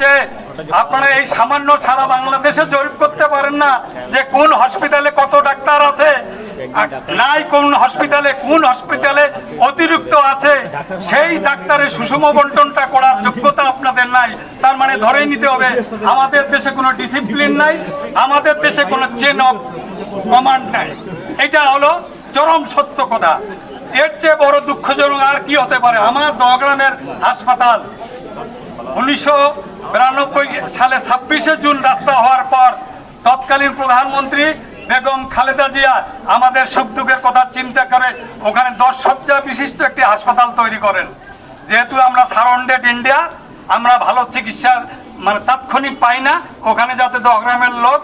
যে আপনারা এই সামান্য সারা বাংলাদেশে জরিপ করতে পারেন না যে কোন হসপিটালে কত ডাক্তার আছে, নাই কোন হসপিটালে অতিরিক্ত আছে, সেই ডাক্তারের সুষম বন্টনটা করার যোগ্যতা আপনাদের নাই। তার মানে ধরেই নিতে হবে আমাদের দেশে কোনো ডিসিপ্লিন নাই, আমাদের দেশে কোনো চেন অফ কমান্ড নাই। এটা হলো চরম সত্য কথা। এর চেয়ে বড় দুঃখজনক আর কি হতে পারে? আমার দহগ্রামের হাসপাতাল 1992 সালে 26শে জুন রাস্তা হওয়ার পর তৎকালীন প্রধানমন্ত্রী বেগম খালেদা জিয়া আমাদের সুখ দুঃখের কথা চিন্তা করে ওখানে 10 শয্যা বিশিষ্ট একটি হাসপাতাল তৈরি করেন। যেহেতু আমরা সারাউন্ডেড ইন্ডিয়া, আমরা ভালো চিকিৎসার মানে তাৎক্ষণিক পাই না, ওখানে যাতে দহগ্রামের লোক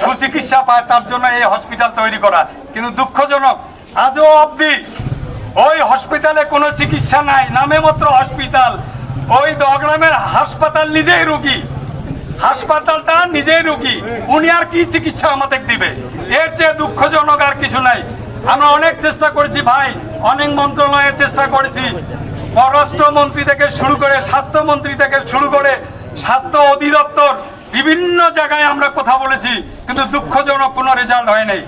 সুচিকিৎসা পায় তার জন্য এই হসপিটাল তৈরি করা। কিন্তু দুঃখজনক আজও অবধি ওই হসপিটালে কোনো চিকিৎসা নাই, নামে মাত্র হসপিটাল। ওই দহগ্রামের হাসপাতাল নিজেই রোগী, হাসপাতালটা নিজেই রোগী, উনি আর কি চিকিৎসা আমাদের দিবে? এর চেয়ে দুঃখজনক আর কিছু নাই। আমরা অনেক চেষ্টা করেছি ভাই, অনেক মন্ত্রণালয়ের চেষ্টা করেছি, পররাষ্ট্রমন্ত্রী থেকে শুরু করে স্বাস্থ্যমন্ত্রী থেকে শুরু করে স্বাস্থ্য অধিদপ্তর বিভিন্ন জায়গায় আমরা কথা বলেছি, কিন্তু দুঃখজনক কোনো রেজাল্ট হয় নাই।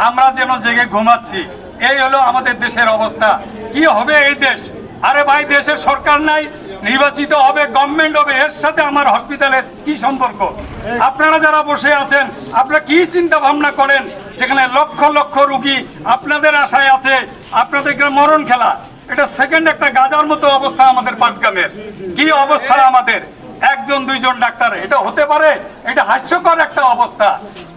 আমরা যেন জেগে ঘুমাচ্ছি। এই হলো আমাদের দেশের অবস্থা। কি হবে এই দেশ? আরে ভাই, দেশের সরকার নাই, নির্বাচিত হবে, গভর্নমেন্ট হবে, এর সাথে আমার হসপিটালের কি সম্পর্ক? আপনারা যারা বসে আছেন, আপনারা কি চিন্তা ভাবনা করেন? যেখানে লক্ষ লক্ষ রুগী আপনাদের আশায় আছে, আপনাদের মরণ খেলা। এটা সেকেন্ড একটা গাজার মতো অবস্থা আমাদের পাটগ্রামের। কি অবস্থা আমাদের? 1 2 ডাক্তার, এটা হতে পারে? এটা হাস্যকর একটা অবস্থা।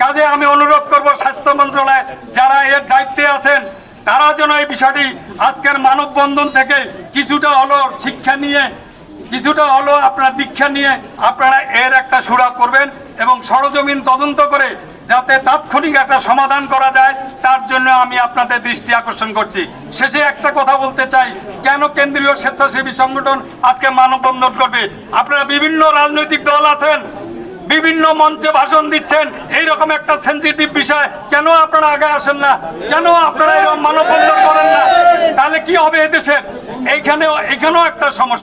কাজে আমি অনুরোধ করব স্বাস্থ্য মন্ত্রণালয় যারা এর দায়িত্বে আছেন, তারা যেন এই বিষয়টি আজকের মানববন্ধন থেকে কিছুটা হলো শিক্ষা নিয়ে, কিছুটা হলো আপনারা দীক্ষা নিয়ে আপনারা এর একটা সুরা করবেন এবং সরজমিন তদন্ত করে যাতে তাৎক্ষণিক একটা সমাধান করা যায়, তার জন্য আমি আপনাদের দৃষ্টি আকর্ষণ করছি। শেষে একটা কথা বলতে চাই, কেন কেন্দ্রীয় স্বেচ্ছাসেবী সংগঠন আজকে মানববন্ধন করবে? আপনারা বিভিন্ন রাজনৈতিক দল আছেন, বিভিন্ন মঞ্চে ভাষণ দিচ্ছেন, এইরকম একটা সেন্সিটিভ বিষয় কেন আপনারা আগে আসেন না? কেন আপনারা এরকম মানববন্ধন করেন না? তাহলে কি হবে এদেশের? এইখানেও একটা সমস্যা।